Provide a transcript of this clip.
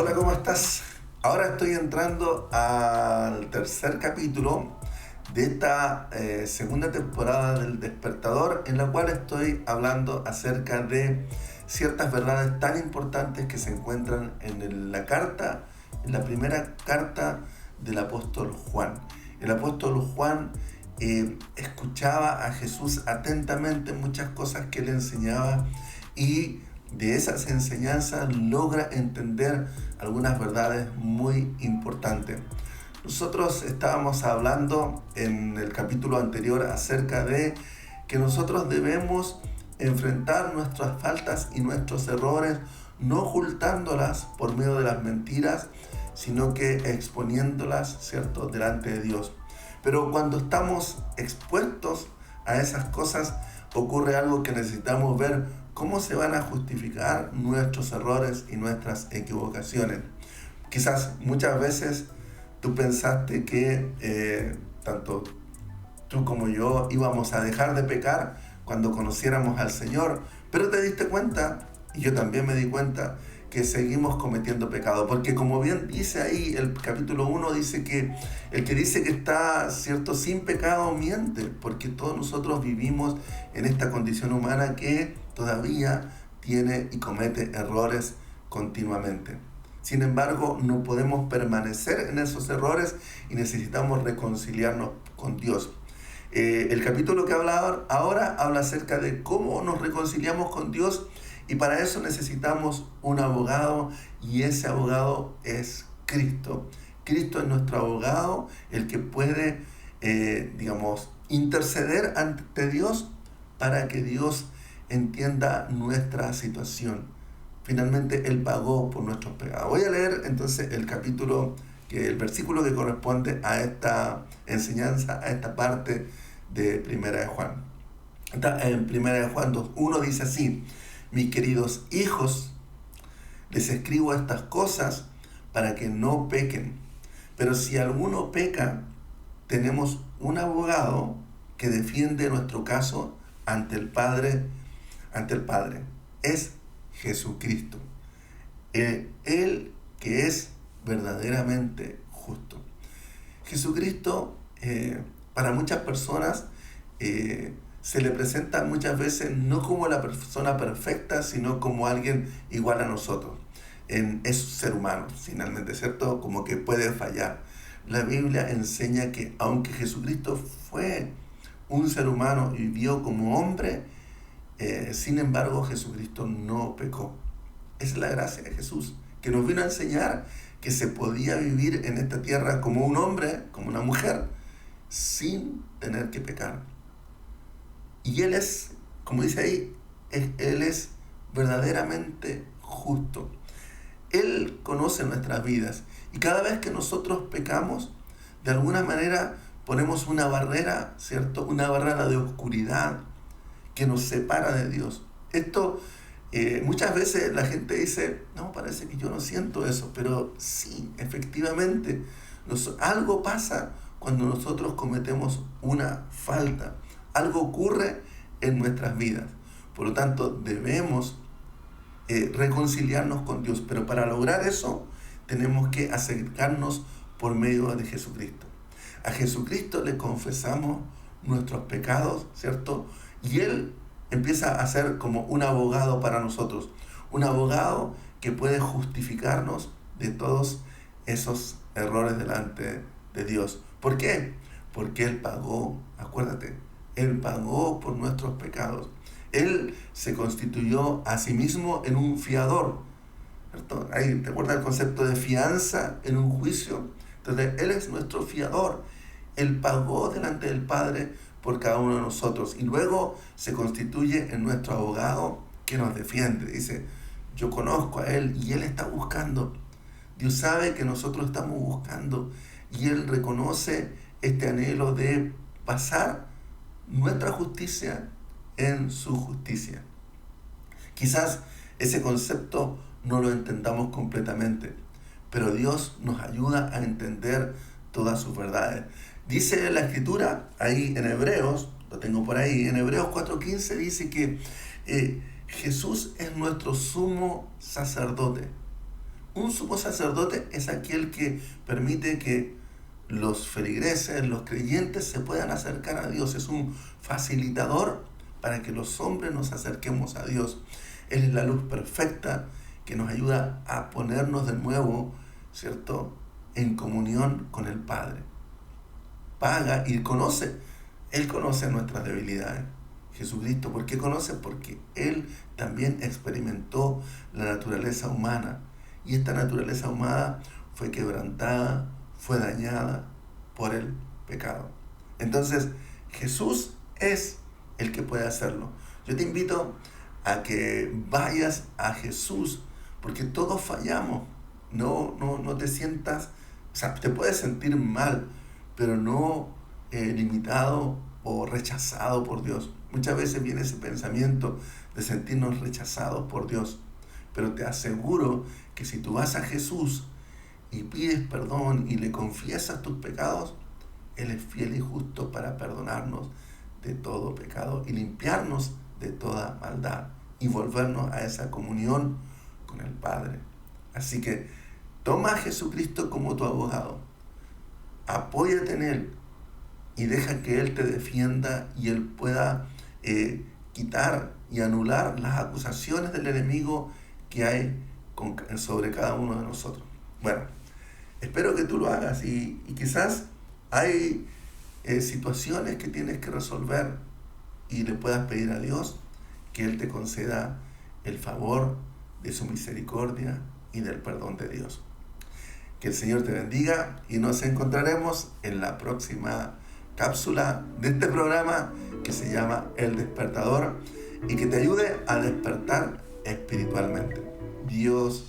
Hola, ¿cómo estás? Ahora estoy entrando al tercer capítulo de esta segunda temporada del Despertador, en la cual estoy hablando acerca de ciertas verdades tan importantes que se encuentran en la primera carta del apóstol Juan. El apóstol Juan escuchaba a Jesús atentamente muchas cosas que le enseñaba, y de esas enseñanzas logra entender algunas verdades muy importantes. Nosotros estábamos hablando en el capítulo anterior acerca de que nosotros debemos enfrentar nuestras faltas y nuestros errores, no ocultándolas por medio de las mentiras, sino que exponiéndolas, ¿cierto?, delante de Dios. Pero cuando estamos expuestos a esas cosas, ocurre algo que necesitamos ver: cómo se van a justificar nuestros errores y nuestras equivocaciones. Quizás muchas veces tú pensaste que tanto tú como yo íbamos a dejar de pecar cuando conociéramos al Señor, pero te diste cuenta, y yo también me di cuenta, que seguimos cometiendo pecado, porque como bien dice ahí el capítulo 1, dice que el que dice que está, cierto, sin pecado miente, porque todos nosotros vivimos en esta condición humana que todavía tiene y comete errores continuamente. Sin embargo, no podemos permanecer en esos errores y necesitamos reconciliarnos con Dios. El capítulo que habla ahora habla acerca de cómo nos reconciliamos con Dios, y para eso necesitamos un abogado, y ese abogado es Cristo. Cristo es nuestro abogado, el que puede, interceder ante Dios para que Dios entienda nuestra situación. Finalmente, Él pagó por nuestros pecados. Voy a leer entonces el versículo que corresponde a esta enseñanza, a esta parte de Primera de Juan. En Primera de Juan 2:1 dice así: mis queridos hijos, les escribo estas cosas para que no pequen. Pero si alguno peca, tenemos un abogado que defiende nuestro caso ante el Padre. Es Jesucristo, Él que es verdaderamente justo. Jesucristo, para muchas personas, se le presenta muchas veces no como la persona perfecta, sino como alguien igual a nosotros. Es ser humano, finalmente, ¿cierto? Como que puede fallar. La Biblia enseña que aunque Jesucristo fue un ser humano y vivió como hombre, sin embargo Jesucristo no pecó. Es la gracia de Jesús, que nos vino a enseñar que se podía vivir en esta tierra como un hombre, como una mujer, sin tener que pecar. Y Él es, como dice ahí, Él es verdaderamente justo. Él conoce nuestras vidas, y cada vez que nosotros pecamos, de alguna manera ponemos una barrera, ¿cierto? Una barrera de oscuridad que nos separa de Dios. Esto, muchas veces la gente dice: no, parece que yo no siento eso, pero sí, efectivamente, algo pasa cuando nosotros cometemos una falta. Algo ocurre en nuestras vidas. Por lo tanto, debemos reconciliarnos con Dios. Pero para lograr eso, tenemos que acercarnos por medio de Jesucristo. A Jesucristo le confesamos nuestros pecados, ¿cierto? Y Él empieza a ser como un abogado para nosotros. Un abogado que puede justificarnos de todos esos errores delante de Dios. ¿Por qué? Porque Él pagó, acuérdate, Él pagó por nuestros pecados. Él se constituyó a sí mismo en un fiador, ¿cierto? Ahí te acuerdas el concepto de fianza en un juicio. Entonces, Él es nuestro fiador. Él pagó delante del Padre por cada uno de nosotros, y luego se constituye en nuestro abogado que nos defiende. Dice: yo conozco a Él y Él está buscando. Dios sabe que nosotros estamos buscando, y Él reconoce este anhelo de basar nuestra justicia en su justicia. Quizás ese concepto no lo entendamos completamente, pero Dios nos ayuda a entender todas sus verdades. Dice la Escritura ahí en Hebreos, lo tengo por ahí, en Hebreos 4:15 dice que Jesús es nuestro sumo sacerdote, Un sumo sacerdote es aquel que permite que los feligreses, los creyentes se puedan acercar a Dios. Es un facilitador para que los hombres nos acerquemos a Dios. Él es la luz perfecta que nos ayuda a ponernos de nuevo, ¿cierto?, en comunión con el Padre. Paga y conoce. Él conoce nuestras debilidades. Jesucristo, ¿por qué conoce? Porque Él también experimentó la naturaleza humana. Y esta naturaleza humana fue quebrantada, fue dañada por el pecado. Entonces, Jesús es el que puede hacerlo. Yo te invito a que vayas a Jesús, porque todos fallamos. No te sientas, o sea, te puedes sentir mal, pero no limitado o rechazado por Dios. Muchas veces viene ese pensamiento de sentirnos rechazados por Dios, pero te aseguro que si tú vas a Jesús y pides perdón y le confiesas tus pecados, Él es fiel y justo para perdonarnos de todo pecado y limpiarnos de toda maldad y volvernos a esa comunión con el Padre. Así que toma a Jesucristo como tu abogado, apóyate en Él y deja que Él te defienda y Él pueda quitar y anular las acusaciones del enemigo que hay sobre cada uno de nosotros. Bueno, espero que tú lo hagas y quizás hay situaciones que tienes que resolver y le puedas pedir a Dios que Él te conceda el favor de su misericordia y del perdón de Dios. Que el Señor te bendiga y nos encontraremos en la próxima cápsula de este programa que se llama El Despertador y que te ayude a despertar espiritualmente. Dios